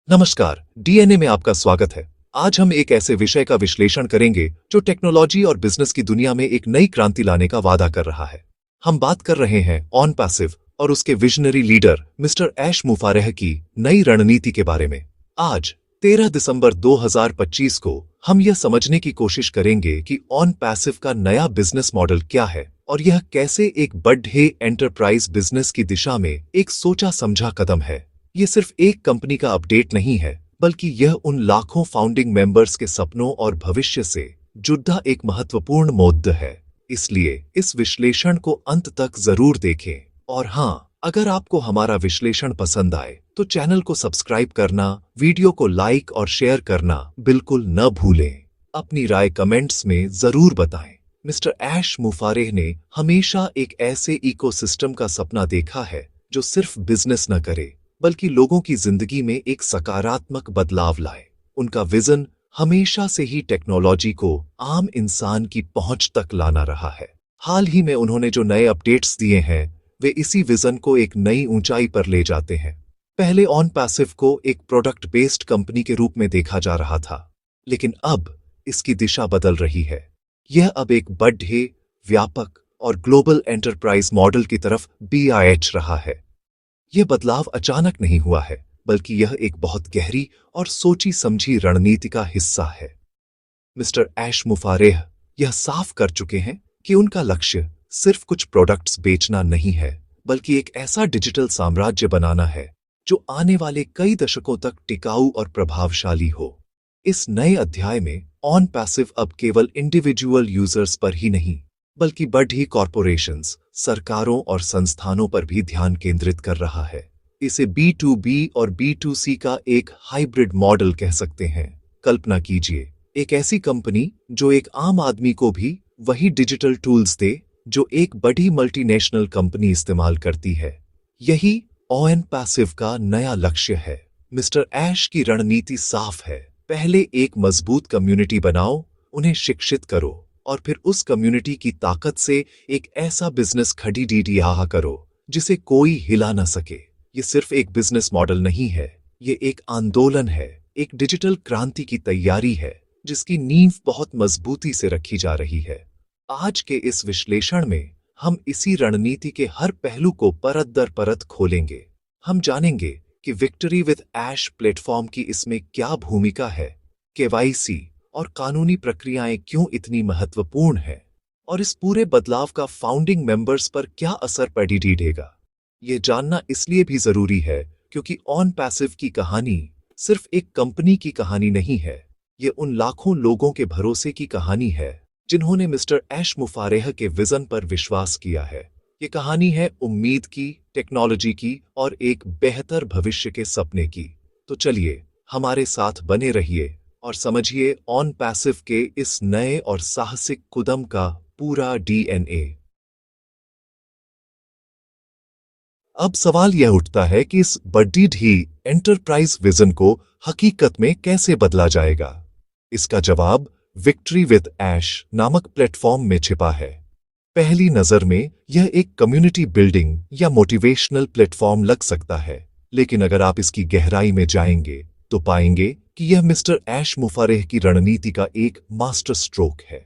नमस्कार, डीएनए में आपका स्वागत है। आज हम एक ऐसे विषय का विश्लेषण करेंगे जो टेक्नोलॉजी और बिजनेस की दुनिया में एक नई क्रांति लाने का वादा कर रहा है। हम बात कर रहे हैं ऑनपैसिव और उसके विजनरी लीडर मिस्टर ऐश मुफारेह की नई रणनीति के बारे में। आज 13 दिसंबर 2025 को हम यह समझने की कोशिश करेंगे कि ऑनपैसिव का नया बिजनेस मॉडल क्या है और यह कैसे एक बढ़े एंटरप्राइज बिजनेस की दिशा में एक सोचा समझा कदम है। ये सिर्फ एक कंपनी का अपडेट नहीं है, बल्कि यह उन लाखों फाउंडिंग मेंबर्स के सपनों और भविष्य से जुड़ा एक महत्वपूर्ण मुद्दा है। इसलिए इस विश्लेषण को अंत तक जरूर देखें। और हाँ, अगर आपको हमारा विश्लेषण पसंद आए तो चैनल को सब्सक्राइब करना, वीडियो को लाइक और शेयर करना बिल्कुल न भूलें। अपनी राय कमेंट्स में जरूर बताएं। मिस्टर ऐश मुफारेह ने हमेशा एक ऐसे इकोसिस्टम का सपना देखा है जो सिर्फ बिजनेस न करे बल्कि लोगों की जिंदगी में एक सकारात्मक बदलाव लाए। उनका विजन हमेशा से ही टेक्नोलॉजी को आम इंसान की पहुंच तक लाना रहा है। हाल ही में उन्होंने जो नए अपडेट्स दिए हैं वे इसी विजन को एक नई ऊंचाई पर ले जाते हैं। पहले ऑनपैसिव को एक प्रोडक्ट बेस्ड कंपनी के रूप में देखा जा रहा था, लेकिन अब इसकी दिशा बदल रही है। यह अब एक बढ़े, व्यापक और ग्लोबल एंटरप्राइज मॉडल की तरफ बढ़ रहा है। यह बदलाव अचानक नहीं हुआ है, बल्कि यह एक बहुत गहरी और सोची समझी रणनीति का हिस्सा है। मिस्टर ऐश मुफारेह यह साफ कर चुके हैं कि उनका लक्ष्य सिर्फ कुछ प्रोडक्ट्स बेचना नहीं है, बल्कि एक ऐसा डिजिटल साम्राज्य बनाना है जो आने वाले कई दशकों तक टिकाऊ और प्रभावशाली हो। इस नए अध्याय में ऑनपैसिव अब केवल इंडिविजुअल यूजर्स पर ही नहीं, बल्कि बढ़ी कॉरपोरेशंस, सरकारों और संस्थानों पर भी ध्यान केंद्रित कर रहा है। इसे B2B और B2C का एक हाइब्रिड मॉडल कह सकते हैं। कल्पना कीजिए, एक ऐसी कंपनी जो एक आम आदमी को भी वही डिजिटल टूल्स दे जो एक बड़ी मल्टीनेशनल कंपनी इस्तेमाल करती है। यही ऑनपैसिव का नया लक्ष्य है। मिस्टर ऐश की रणनीति साफ है। पहले एक मजबूत कम्युनिटी बनाओ, उन्हें शिक्षित करो और फिर उस कम्युनिटी की ताकत से एक ऐसा बिजनेस खड़ी करो जिसे कोई हिला न सके। ये सिर्फ एक बिजनेस मॉडल नहीं है, ये एक आंदोलन है, एक डिजिटल क्रांति की तैयारी है जिसकी नींव बहुत मजबूती से रखी जा रही है। आज के इस विश्लेषण में हम इसी रणनीति के हर पहलू को परत दर परत खोलेंगे। हम जानेंगे कि विक्ट्री विद ऐश प्लेटफॉर्म की इसमें क्या भूमिका है, केवाईसी और कानूनी प्रक्रियाएं क्यों इतनी महत्वपूर्ण है, और इस पूरे बदलाव का फाउंडिंग मेंबर्स पर क्या असर पड़ेगा। यह जानना इसलिए भी जरूरी है क्योंकि ऑनपैसिव की कहानी सिर्फ एक कंपनी की कहानी नहीं है, ये उन लाखों लोगों के भरोसे की कहानी है जिन्होंने मिस्टर ऐश मुफारेह के विजन पर विश्वास किया है। ये कहानी है उम्मीद की, टेक्नोलॉजी की और एक बेहतर भविष्य के सपने की। तो चलिए हमारे साथ बने रहिए और समझिए ऑनपैसिव के इस नए और साहसिक कदम का पूरा डीएनए। अब सवाल यह उठता है कि इस बढ़ी एंटरप्राइज विजन को हकीकत में कैसे बदला जाएगा। इसका जवाब विक्ट्री विद ऐश नामक प्लेटफॉर्म में छिपा है। पहली नजर में यह एक कम्युनिटी बिल्डिंग या मोटिवेशनल प्लेटफॉर्म लग सकता है, लेकिन अगर आप इसकी गहराई में जाएंगे तो पाएंगे कि यह मिस्टर ऐश मुफारेह की रणनीति का एक मास्टर स्ट्रोक है।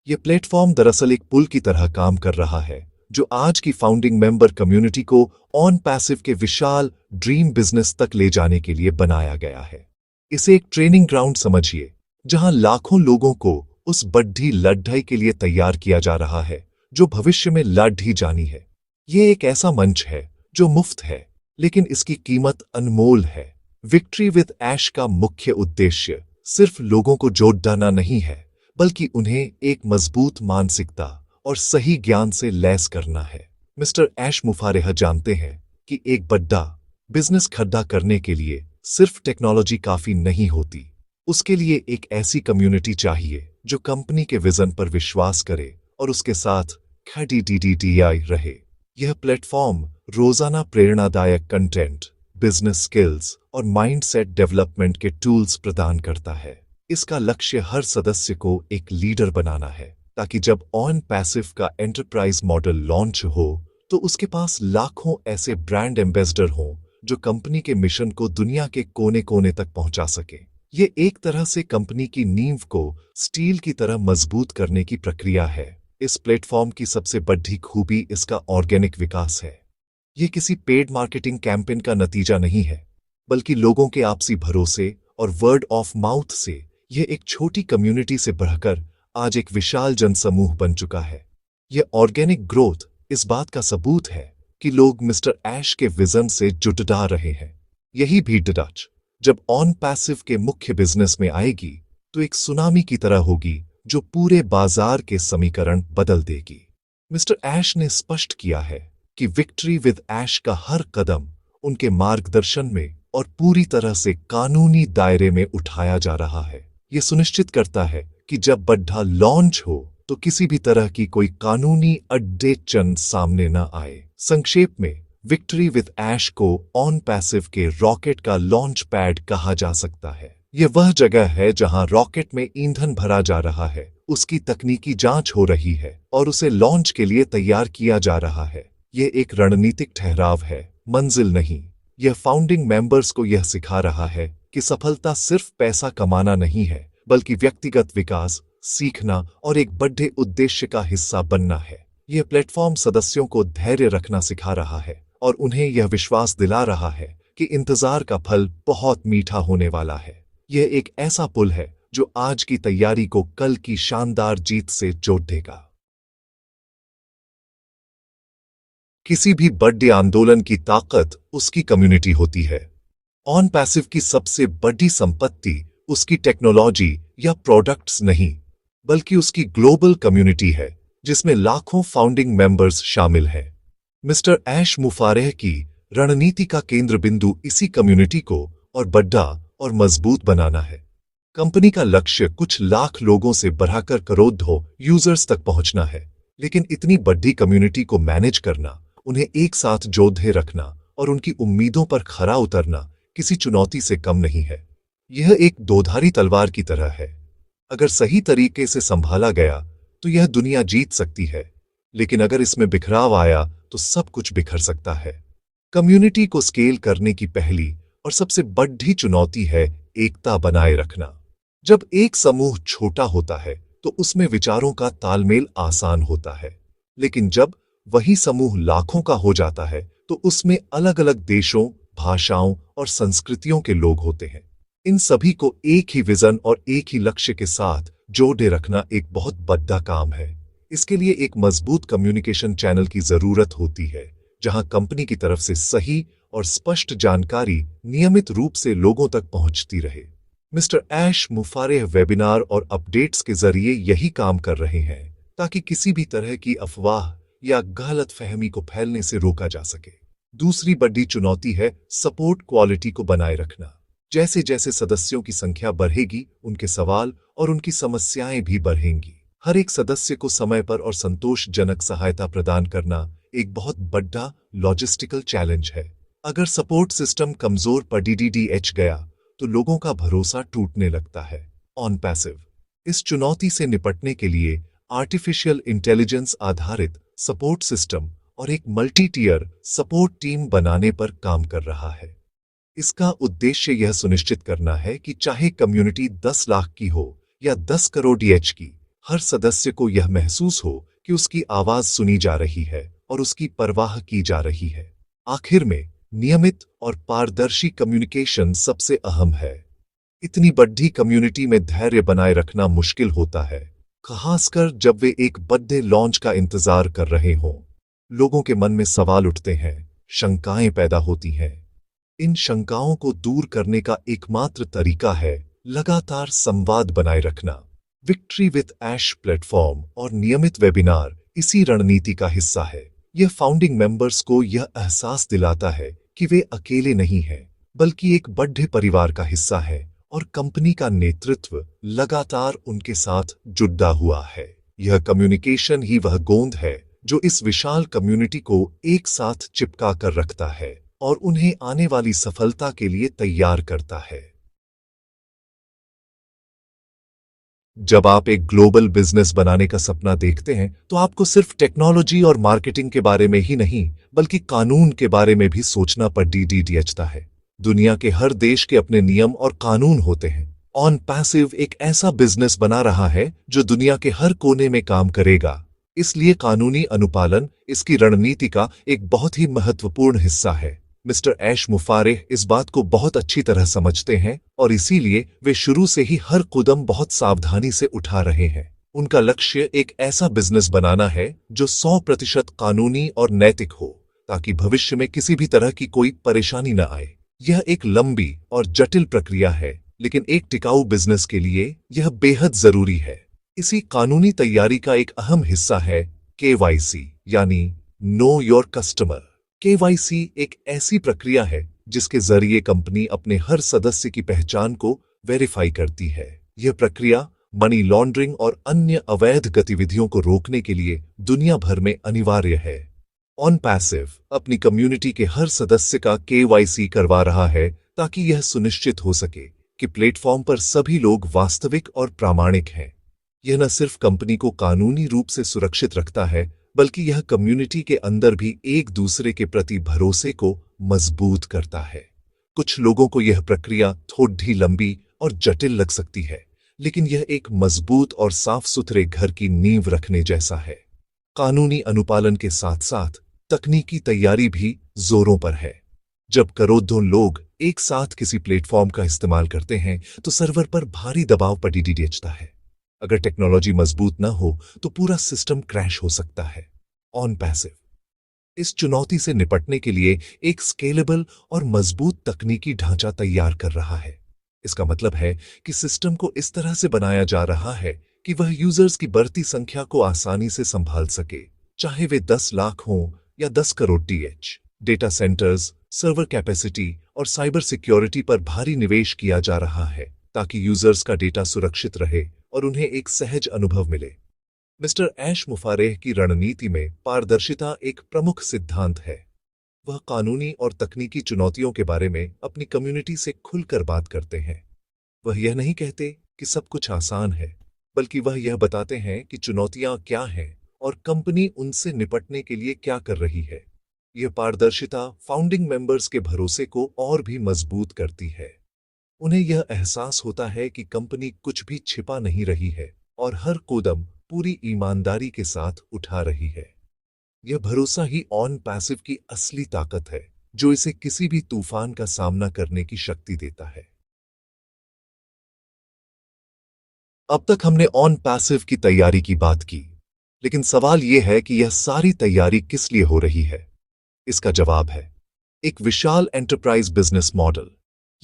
यह प्लेटफॉर्म दरअसल एक पुल की तरह काम कर रहा है जो आज की फाउंडिंग मेंबर कम्युनिटी को ऑनपैसिव के विशाल ड्रीम बिजनेस तक ले जाने के लिए बनाया गया है। इसे एक ट्रेनिंग ग्राउंड समझिए जहां लाखों लोगों को उस बढ़ी लड़ाई के लिए तैयार किया जा रहा है जो भविष्य में लड़ जानी है। यह एक ऐसा मंच है जो मुफ्त है, लेकिन इसकी कीमत अनमोल है। विक्ट्री विद ऐश का मुख्य उद्देश्य सिर्फ लोगों को जोड़ना नहीं है, बल्कि उन्हें एक मजबूत मानसिकता और सही ज्ञान से लैस करना है। मिस्टर ऐश मुफारेह जानते हैं कि एक बड़ा बिजनेस खड़ा करने के लिए सिर्फ टेक्नोलॉजी काफी नहीं होती, उसके लिए एक ऐसी कम्युनिटी चाहिए जो कंपनी के विजन पर विश्वास करे और उसके साथ खड़ी रहे। यह प्लेटफॉर्म रोजाना प्रेरणादायक कंटेंट, बिजनेस स्किल्स और माइंडसेट डेवलपमेंट के टूल्स प्रदान करता है। इसका लक्ष्य हर सदस्य को एक लीडर बनाना है, ताकि जब ऑनपैसिव का एंटरप्राइज मॉडल लॉन्च हो तो उसके पास लाखों ऐसे ब्रांड एम्बेसडर हों जो कंपनी के मिशन को दुनिया के कोने कोने तक पहुंचा सके। ये एक तरह से कंपनी की नींव को स्टील की तरह मजबूत करने की प्रक्रिया है। इस प्लेटफॉर्म की सबसे बड़ी खूबी इसका ऑर्गेनिक विकास है। ये किसी पेड मार्केटिंग कैंपेन का नतीजा नहीं है, बल्कि लोगों के आपसी भरोसे और वर्ड ऑफ माउथ से यह एक छोटी कम्युनिटी से बढ़कर आज एक विशाल जनसमूह बन चुका है। यह ऑर्गेनिक ग्रोथ इस बात का सबूत है कि लोग मिस्टर ऐश के विजन से जुटा रहे हैं। यही भी डच जब ऑन पैसिव के मुख्य बिजनेस में आएगी तो एक सुनामी की तरह होगी जो पूरे बाजार के समीकरण बदल देगी। मिस्टर ऐश ने स्पष्ट किया है कि विक्ट्री विद ऐश का हर कदम उनके मार्गदर्शन में और पूरी तरह से कानूनी दायरे में उठाया जा रहा है। यह सुनिश्चित करता है कि जब बड्ढा लॉन्च हो तो किसी भी तरह की कोई कानूनी अड़चन सामने न आए। संक्षेप में, विक्ट्री विद ऐश को ऑन पैसिव के रॉकेट का लॉन्च पैड कहा जा सकता है। यह वह जगह है जहां रॉकेट में ईंधन भरा जा रहा है, उसकी तकनीकी जांच हो रही है और उसे लॉन्च के लिए तैयार किया जा रहा है। यह एक रणनीतिक ठहराव है, मंजिल नहीं। यह फाउंडिंग मेंबर्स को यह सिखा रहा है कि सफलता सिर्फ पैसा कमाना नहीं है, बल्कि व्यक्तिगत विकास, सीखना और एक बड़े उद्देश्य का हिस्सा बनना है। यह प्लेटफॉर्म सदस्यों को धैर्य रखना सिखा रहा है और उन्हें यह विश्वास दिला रहा है कि इंतजार का फल बहुत मीठा होने वाला है। यह एक ऐसा पुल है जो आज की तैयारी को कल की शानदार जीत से जोड़ देगा। किसी भी बड़े आंदोलन की ताकत उसकी कम्युनिटी होती है। ऑन पैसिव की सबसे बड़ी संपत्ति उसकी टेक्नोलॉजी या प्रोडक्ट्स नहीं, बल्कि उसकी ग्लोबल कम्युनिटी है जिसमें लाखों फाउंडिंग मेंबर्स शामिल हैं। मिस्टर ऐश मुफारेह की रणनीति का केंद्र बिंदु इसी कम्युनिटी को और बड़ा और मजबूत बनाना है। कंपनी का लक्ष्य कुछ लाख लोगों से बढ़ाकर करोड़ों यूजर्स तक पहुंचना है, लेकिन इतनी बड़ी कम्युनिटी को मैनेज करना, उन्हें एक साथ जोड़े रखना और उनकी उम्मीदों पर खरा उतरना किसी चुनौती से कम नहीं है। यह एक दोधारी तलवार की तरह है। अगर सही तरीके से संभाला गया तो यह दुनिया जीत सकती है, लेकिन अगर इसमें बिखराव आया तो सब कुछ बिखर सकता है। कम्युनिटी को स्केल करने की पहली और सबसे बड़ी चुनौती है एकता बनाए रखना। जब एक समूह छोटा होता है तो उसमें विचारों का तालमेल आसान होता है, लेकिन जब वही समूह लाखों का हो जाता है तो उसमें अलग अलग देशों, भाषाओं और संस्कृतियों के लोग होते हैं। इन सभी को एक ही विजन और एक ही लक्ष्य के साथ जोड़े रखना एक बहुत बड़ा काम है। इसके लिए एक मजबूत कम्युनिकेशन चैनल की जरूरत होती है, जहां कंपनी की तरफ से सही और स्पष्ट जानकारी नियमित रूप से लोगों तक पहुंचती रहे। मिस्टर ऐश मुफारेह वेबिनार और अपडेट्स के जरिए यही काम कर रहे हैं ताकि किसी भी तरह की अफवाह या गलतफहमी को फैलने से रोका जा सके। दूसरी बड़ी चुनौती है सपोर्ट क्वालिटी को बनाए रखना। जैसे जैसे सदस्यों की संख्या बढ़ेगी, उनके सवाल और उनकी समस्याएं भी बढ़ेंगी। हर एक सदस्य को समय पर और संतोषजनक सहायता प्रदान करना एक बहुत बड़ा लॉजिस्टिकल चैलेंज है। अगर सपोर्ट सिस्टम कमजोर पड़ीडीएच गया तो लोगों का भरोसा टूटने लगता है। ऑन पैसिव इस चुनौती से निपटने के लिए आर्टिफिशियल इंटेलिजेंस आधारित सपोर्ट सिस्टम और एक मल्टी टियर सपोर्ट टीम बनाने पर काम कर रहा है। इसका उद्देश्य यह सुनिश्चित करना है कि चाहे कम्युनिटी 10 लाख की हो या 10 करोड़ DH की, हर सदस्य को यह महसूस हो कि उसकी आवाज सुनी जा रही है और उसकी परवाह की जा रही है। आखिर में, नियमित और पारदर्शी कम्युनिकेशन सबसे अहम है। इतनी बड़ी कम्युनिटी में धैर्य बनाए रखना मुश्किल होता है, खासकर जब वे एक बड़े लॉन्च का इंतजार कर रहे हों। लोगों के मन में सवाल उठते हैं, शंकाएं पैदा होती हैं। इन शंकाओं को दूर करने का एकमात्र तरीका है लगातार संवाद बनाए रखना। विक्ट्री विद ऐश प्लेटफॉर्म और नियमित वेबिनार इसी रणनीति का हिस्सा है। यह फाउंडिंग मेंबर्स को यह एहसास दिलाता है कि वे अकेले नहीं हैं, बल्कि एक बड़े परिवार का हिस्सा है और कंपनी का नेतृत्व लगातार उनके साथ जुड़ा हुआ है। यह कम्युनिकेशन ही वह गोंद है जो इस विशाल कम्युनिटी को एक साथ चिपका कर रखता है और उन्हें आने वाली सफलता के लिए तैयार करता है। जब आप एक ग्लोबल बिजनेस बनाने का सपना देखते हैं तो आपको सिर्फ टेक्नोलॉजी और मार्केटिंग के बारे में ही नहीं बल्कि कानून के बारे में भी सोचना पड़ता है। दुनिया के हर देश के अपने नियम और कानून होते हैं। ऑन पैसिव एक ऐसा बिजनेस बना रहा है जो दुनिया के हर कोने में काम करेगा, इसलिए कानूनी अनुपालन इसकी रणनीति का एक बहुत ही महत्वपूर्ण हिस्सा है। मिस्टर ऐश मुफारेह इस बात को बहुत अच्छी तरह समझते हैं और इसीलिए वे शुरू से ही हर कदम बहुत सावधानी से उठा रहे हैं। उनका लक्ष्य एक ऐसा बिजनेस बनाना है जो 100% कानूनी और नैतिक हो, ताकि भविष्य में किसी भी तरह की कोई परेशानी न आए। यह एक लंबी और जटिल प्रक्रिया है, लेकिन एक टिकाऊ बिजनेस के लिए यह बेहद जरूरी है। इसी कानूनी तैयारी का एक अहम हिस्सा है KYC यानी नो योर कस्टमर। KYC एक ऐसी प्रक्रिया है जिसके जरिए कंपनी अपने हर सदस्य की पहचान को वेरीफाई करती है। यह प्रक्रिया मनी लॉन्ड्रिंग और अन्य अवैध गतिविधियों को रोकने के लिए दुनिया भर में अनिवार्य है। ऑन पैसिव अपनी कम्युनिटी के हर सदस्य का KYC करवा रहा है ताकि यह सुनिश्चित हो सके कि प्लेटफॉर्म पर सभी लोग वास्तविक और प्रामाणिक हैं। यह न सिर्फ कंपनी को कानूनी रूप से सुरक्षित रखता है, बल्कि यह कम्युनिटी के अंदर भी एक दूसरे के प्रति भरोसे को मजबूत करता है। कुछ लोगों को यह प्रक्रिया थोड़ी लंबी और जटिल लग सकती है, लेकिन यह एक मजबूत और साफ सुथरे घर की नींव रखने जैसा है। कानूनी अनुपालन के साथ साथ तकनीकी तैयारी भी जोरों पर है। जब करोड़ों लोग एक साथ किसी प्लेटफॉर्म का इस्तेमाल करते हैं तो सर्वर पर भारी दबाव पड़ता है। अगर टेक्नोलॉजी मजबूत न हो तो पूरा सिस्टम क्रैश हो सकता है। ऑन पैसिव इस चुनौती से निपटने के लिए एक स्केलेबल और मजबूत तकनीकी ढांचा तैयार कर रहा है। इसका मतलब है कि सिस्टम को इस तरह से बनाया जा रहा है कि वह यूजर्स की बढ़ती संख्या को आसानी से संभाल सके, चाहे वे 10 लाख हों या 10 crore TH। Data centres, server capacity और साइबर सिक्योरिटी पर भारी निवेश किया जा रहा है ताकि यूजर्स का डेटा सुरक्षित रहे और उन्हें एक सहज अनुभव मिले। मिस्टर ऐश मुफारेह की रणनीति में पारदर्शिता एक प्रमुख सिद्धांत है। वह कानूनी और तकनीकी चुनौतियों के बारे में अपनी कम्युनिटी से खुलकर बात करते हैं। वह यह नहीं कहते कि सब कुछ आसान है, बल्कि वह यह बताते हैं कि चुनौतियां क्या हैं और कंपनी उनसे निपटने के लिए क्या कर रही है। यह पारदर्शिता फाउंडिंग मेंबर्स के भरोसे को और भी मजबूत करती है। उन्हें यह एहसास होता है कि कंपनी कुछ भी छिपा नहीं रही है और हर कदम पूरी ईमानदारी के साथ उठा रही है। यह भरोसा ही ऑन पैसिव की असली ताकत है, जो इसे किसी भी तूफान का सामना करने की शक्ति देता है। अब तक हमने ऑन पैसिव की तैयारी की बात की, लेकिन सवाल यह है कि यह सारी तैयारी किस लिए हो रही है। इसका जवाब है एक विशाल एंटरप्राइज बिजनेस मॉडल।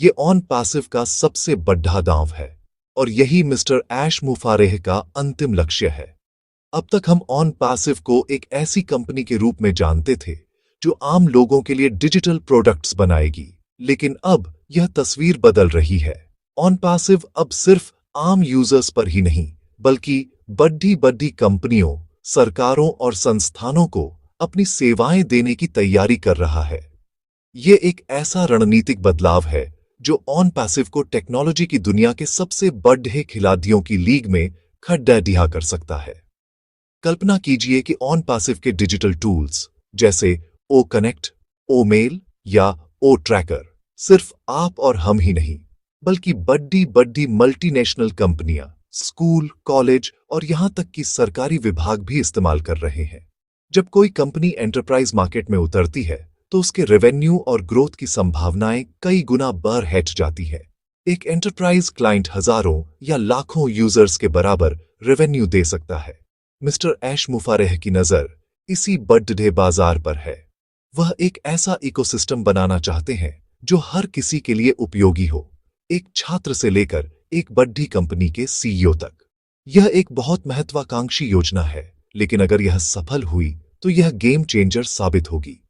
ये ऑन पैसिव का सबसे बड़ा दांव है और यही मिस्टर ऐश मुफारेह का अंतिम लक्ष्य है। अब तक हम ऑन पैसिव को एक ऐसी कंपनी के रूप में जानते थे जो आम लोगों के लिए डिजिटल प्रोडक्ट्स बनाएगी, लेकिन अब यह तस्वीर बदल रही है। ऑन पैसिव अब सिर्फ आम यूजर्स पर ही नहीं, बल्कि बड़ी बड़ी कंपनियों, सरकारों और संस्थानों को अपनी सेवाएं देने की तैयारी कर रहा है। यह एक ऐसा रणनीतिक बदलाव है जो ऑन पैसिव को टेक्नोलॉजी की दुनिया के सबसे बड़े खिलाड़ियों की लीग में खड़ा दिया कर सकता है। कल्पना कीजिए कि ऑन पैसिव के डिजिटल टूल्स जैसे ओ कनेक्ट, ओ मेल या ओ ट्रैकर सिर्फ आप और हम ही नहीं, बल्कि बड़ी बड़ी मल्टीनेशनल कंपनियां, स्कूल, कॉलेज और यहां तक कि सरकारी विभाग भी इस्तेमाल कर रहे हैं। जब कोई कंपनी एंटरप्राइज मार्केट में उतरती है तो उसके रेवेन्यू और ग्रोथ की संभावनाएं कई गुना बढ़ जाती है। एक एंटरप्राइज क्लाइंट हजारों या लाखों यूजर्स के बराबर रेवेन्यू दे सकता है। मिस्टर ऐश मुफारेह की नजर इसी बड़े बाजार पर है। वह एक ऐसा इकोसिस्टम बनाना चाहते हैं जो हर किसी के लिए उपयोगी हो, एक छात्र से लेकर एक बड़ी कंपनी के CEO तक। यह एक बहुत महत्वाकांक्षी योजना है, लेकिन अगर यह सफल हुई तो यह गेम चेंजर साबित होगी।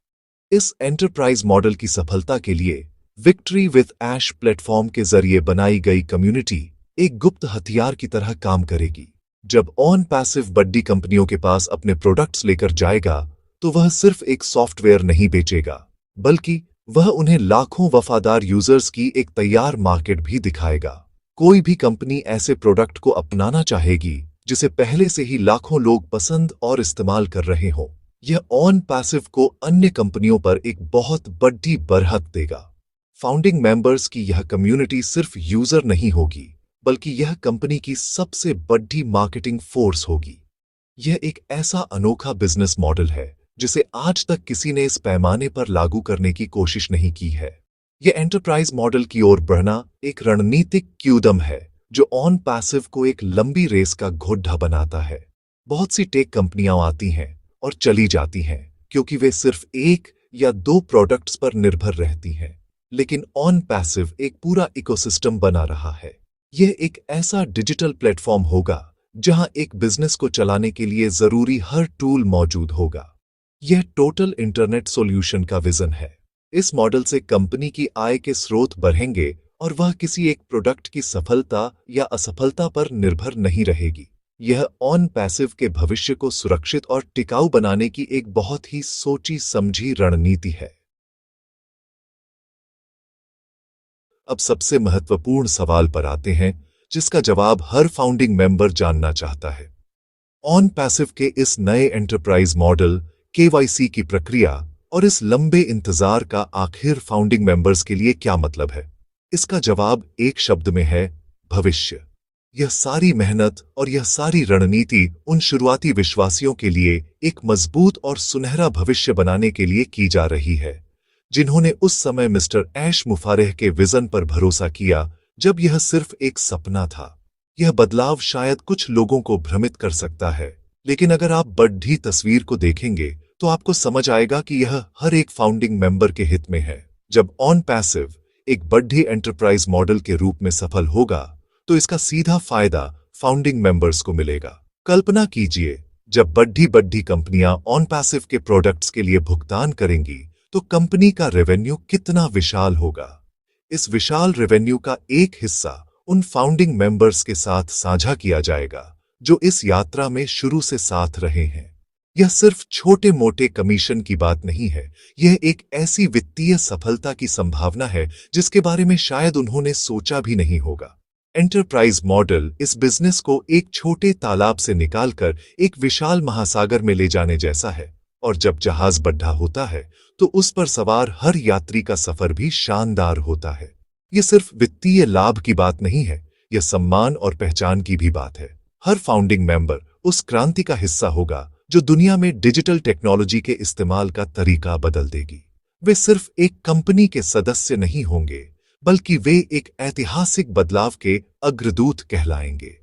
इस एंटरप्राइज मॉडल की सफलता के लिए विक्ट्री विद ऐश प्लेटफॉर्म के जरिए बनाई गई कम्युनिटी एक गुप्त हथियार की तरह काम करेगी। जब ऑन पैसिव बड़ी कंपनियों के पास अपने प्रोडक्ट्स लेकर जाएगा तो वह सिर्फ एक सॉफ्टवेयर नहीं बेचेगा, बल्कि वह उन्हें लाखों वफादार यूजर्स की एक तैयार मार्केट भी दिखाएगा। कोई भी कंपनी ऐसे प्रोडक्ट को अपनाना चाहेगी जिसे पहले से ही लाखों लोग पसंद और इस्तेमाल कर रहे हों। यह ऑन पैसिव को अन्य कंपनियों पर एक बहुत बड़ी बरहत देगा। फाउंडिंग मेंबर्स की यह कम्युनिटी सिर्फ यूजर नहीं होगी, बल्कि यह कंपनी की सबसे बड़ी मार्केटिंग फोर्स होगी। यह एक ऐसा अनोखा बिजनेस मॉडल है जिसे आज तक किसी ने इस पैमाने पर लागू करने की कोशिश नहीं की है। यह एंटरप्राइज मॉडल की ओर बढ़ना एक रणनीतिक कूदम है जो ऑन पैसिव को एक लंबी रेस का घोड़ा बनाता है। बहुत सी टेक कंपनियां आती हैं और चली जाती हैं क्योंकि वे सिर्फ एक या दो प्रोडक्ट्स पर निर्भर रहती हैं, लेकिन ऑन पैसिव एक पूरा इकोसिस्टम बना रहा है। यह एक ऐसा डिजिटल प्लेटफॉर्म होगा जहां एक बिजनेस को चलाने के लिए जरूरी हर टूल मौजूद होगा। यह टोटल इंटरनेट सॉल्यूशन का विजन है। इस मॉडल से कंपनी की आय के स्रोत बढ़ेंगे और वह किसी एक प्रोडक्ट की सफलता या असफलता पर निर्भर नहीं रहेगी। यह ऑन पैसिव के भविष्य को सुरक्षित और टिकाऊ बनाने की एक बहुत ही सोची समझी रणनीति है। अब सबसे महत्वपूर्ण सवाल पर आते हैं जिसका जवाब हर फाउंडिंग मेंबर जानना चाहता है। ऑन पैसिव के इस नए एंटरप्राइज मॉडल, केवाईसी की प्रक्रिया और इस लंबे इंतजार का आखिर फाउंडिंग मेंबर्स के लिए क्या मतलब है? इसका जवाब एक शब्द में है, भविष्य। यह सारी मेहनत और यह सारी रणनीति उन शुरुआती विश्वासियों के लिए एक मजबूत और सुनहरा भविष्य बनाने के लिए की जा रही है, जिन्होंने उस समय मिस्टर ऐश मुफारेह के विजन पर भरोसा किया जब यह सिर्फ एक सपना था। यह बदलाव शायद कुछ लोगों को भ्रमित कर सकता है, लेकिन अगर आप बड़ी तस्वीर को देखेंगे तो आपको समझ आएगा कि यह हर एक फाउंडिंग मेंबर के हित में है। जब ऑन पैसिव एक बड़ी एंटरप्राइज मॉडल के रूप में सफल होगा तो इसका सीधा फायदा फाउंडिंग मेंबर्स को मिलेगा। कल्पना कीजिए, जब बड़ी कंपनियां ऑन पैसिव के प्रोडक्ट्स के लिए भुगतान करेंगी तो कंपनी का रेवेन्यू कितना विशाल होगा। इस विशाल रेवेन्यू का एक हिस्सा उन फाउंडिंग मेंबर्स के साथ साझा किया जाएगा जो इस यात्रा में शुरू से साथ रहे हैं। यह सिर्फ छोटे मोटे कमीशन की बात नहीं है, यह एक ऐसी वित्तीय सफलता की संभावना है जिसके बारे में शायद उन्होंने सोचा भी नहीं होगा। एंटरप्राइज मॉडल इस बिजनेस को एक छोटे तालाब से निकालकर एक विशाल महासागर में ले जाने जैसा है, और जब जहाज बड़ा होता है तो उस पर सवार हर यात्री का सफर भी शानदार होता है। यह सिर्फ वित्तीय लाभ की बात नहीं है, यह सम्मान और पहचान की भी बात है। हर फाउंडिंग मेंबर उस क्रांति का हिस्सा होगा जो दुनिया में डिजिटल टेक्नोलॉजी के इस्तेमाल का तरीका बदल देगी। वे सिर्फ एक कंपनी के सदस्य नहीं होंगे, बल्कि वे एक ऐतिहासिक बदलाव के अग्रदूत कहलाएंगे।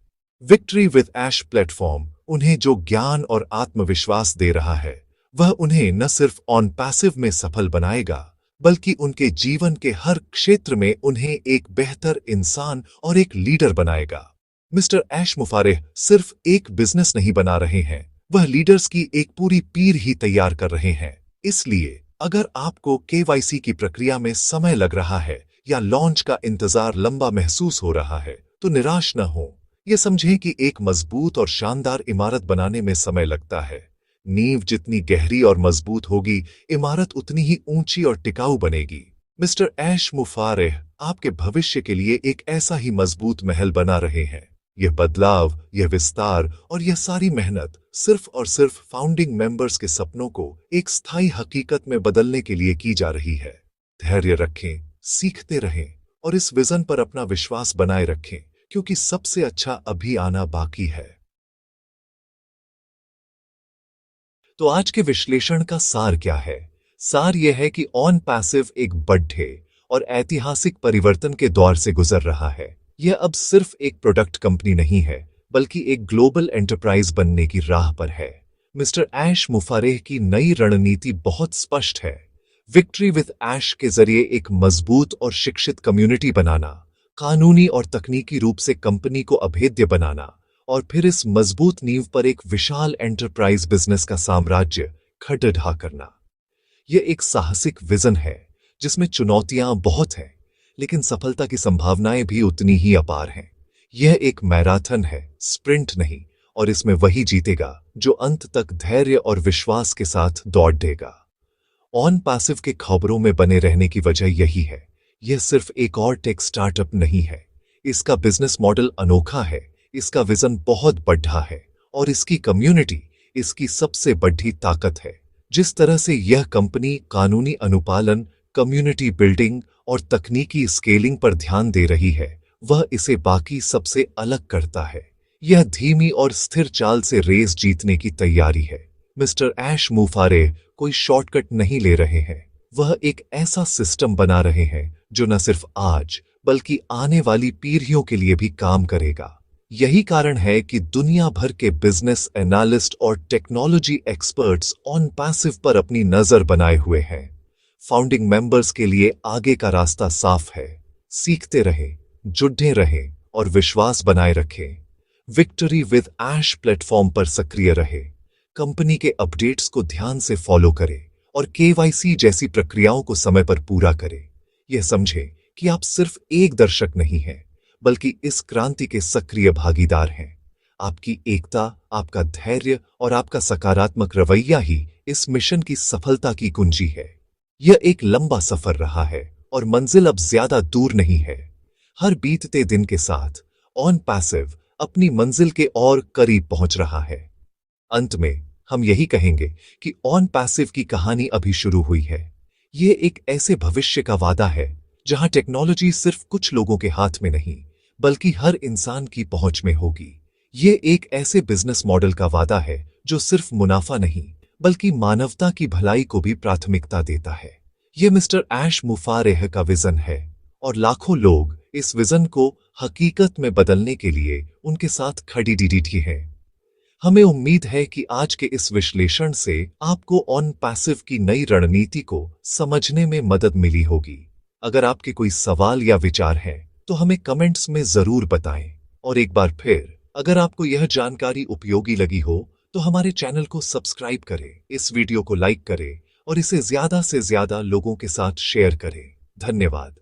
विक्ट्री विद ऐश प्लेटफॉर्म उन्हें जो ज्ञान और आत्मविश्वास दे रहा है, वह उन्हें न सिर्फ ऑन पैसिव में सफल बनाएगा, बल्कि उनके जीवन के हर क्षेत्र में उन्हें एक बेहतर इंसान और एक लीडर बनाएगा। मिस्टर ऐश मुफारेह सिर्फ एक बिजनेस नहीं बना रहे हैं, वह लीडर्स की एक पूरी पीढ़ी ही तैयार कर रहे हैं। इसलिए अगर आपको केवाईसी की प्रक्रिया में समय लग रहा है या लॉन्च का इंतजार लंबा महसूस हो रहा है, तो निराश न हो। यह समझें कि एक मजबूत और शानदार इमारत बनाने में समय लगता है। नींव जितनी गहरी और मजबूत होगी, इमारत उतनी ही ऊंची और टिकाऊ बनेगी। मिस्टर ऐश मुफारेह आपके भविष्य के लिए एक ऐसा ही मजबूत महल बना रहे हैं। यह बदलाव, यह विस्तार और यह सारी मेहनत सिर्फ और सिर्फ फाउंडिंग मेंबर्स के सपनों को एक स्थायी हकीकत में बदलने के लिए की जा रही है। धैर्य रखें, सीखते रहें और इस विजन पर अपना विश्वास बनाए रखें, क्योंकि सबसे अच्छा अभी आना बाकी है। तो आज के विश्लेषण का सार क्या है? सार यह है कि ऑन पैसिव एक बड़े और ऐतिहासिक परिवर्तन के दौर से गुजर रहा है। यह अब सिर्फ एक प्रोडक्ट कंपनी नहीं है, बल्कि एक ग्लोबल एंटरप्राइज बनने की राह पर है। मिस्टर ऐश मुफारेह की नई रणनीति बहुत स्पष्ट है। विक्ट्री विद ऐश के जरिए एक मजबूत और शिक्षित कम्युनिटी बनाना, कानूनी और तकनीकी रूप से कंपनी को अभेद्य बनाना और फिर इस मजबूत नींव पर एक विशाल एंटरप्राइज बिजनेस का साम्राज्य खड़ा करना। यह एक साहसिक विजन है जिसमें चुनौतियां बहुत हैं, लेकिन सफलता की संभावनाएं भी उतनी ही अपार हैं। यह एक मैराथन है, स्प्रिंट नहीं, और इसमें वही जीतेगा जो अंत तक धैर्य और विश्वास के साथ दौड़ देगा। ऑन पैसिव के खबरों में बने रहने की वजह यही है। यह सिर्फ एक और टेक स्टार्टअप नहीं है, इसका बिजनेस मॉडल अनोखा है, इसका विजन बहुत बड़ा है और इसकी कम्युनिटी इसकी सबसे बड़ी ताकत है। जिस तरह से यह कंपनी कानूनी अनुपालन, कम्युनिटी बिल्डिंग और तकनीकी स्केलिंग पर ध्यान दे रही है, वह इसे बाकी सबसे अलग करता है। यह धीमी और स्थिर चाल से रेस जीतने की तैयारी है। मिस्टर ऐश मुफारे कोई शॉर्टकट नहीं ले रहे हैं, वह एक ऐसा सिस्टम बना रहे हैं जो न सिर्फ आज बल्कि आने वाली पीढ़ियों के लिए भी काम करेगा। यही कारण है कि दुनिया भर के बिजनेस एनालिस्ट और टेक्नोलॉजी एक्सपर्ट्स ऑन पैसिव पर अपनी नजर बनाए हुए हैं। फाउंडिंग मेंबर्स के लिए आगे का रास्ता साफ है। सीखते रहें, जुड़े रहें और विश्वास बनाए रखें। विक्ट्री विद ऐश प्लेटफॉर्म पर सक्रिय रहे, कंपनी के अपडेट्स को ध्यान से फॉलो करें और केवाईसी जैसी प्रक्रियाओं को समय पर पूरा करें। यह समझें कि आप सिर्फ एक दर्शक नहीं हैं, बल्कि इस क्रांति के सक्रिय भागीदार हैं। आपकी एकता, आपका धैर्य और आपका सकारात्मक रवैया ही इस मिशन की सफलता की कुंजी है। यह एक लंबा सफर रहा है और मंजिल अब ज्यादा दूर नहीं है। हर बीतते दिन के साथ ऑन पैसिव अपनी मंजिल के और करीब पहुंच रहा है। अंत में हम यही कहेंगे कि ऑन पैसिव की कहानी अभी शुरू हुई है। यह एक ऐसे भविष्य का वादा है जहां टेक्नोलॉजी सिर्फ कुछ लोगों के हाथ में नहीं, बल्कि हर इंसान की पहुंच में होगी। यह एक ऐसे बिजनेस मॉडल का वादा है जो सिर्फ मुनाफा नहीं, बल्कि मानवता की भलाई को भी प्राथमिकता देता है। यह मिस्टर ऐश मुफारेह का विजन है और लाखों लोग इस विजन को हकीकत में बदलने के लिए उनके साथ खड़ी डीडीटी हैं। हमें उम्मीद है कि आज के इस विश्लेषण से आपको ऑन पैसिव की नई रणनीति को समझने में मदद मिली होगी। अगर आपके कोई सवाल या विचार हैं, तो हमें कमेंट्स में जरूर बताएं। और एक बार फिर, अगर आपको यह जानकारी उपयोगी लगी हो, तो हमारे चैनल को सब्सक्राइब करें, इस वीडियो को लाइक करें और इसे ज्यादा से ज्यादा लोगों के साथ शेयर करें। धन्यवाद।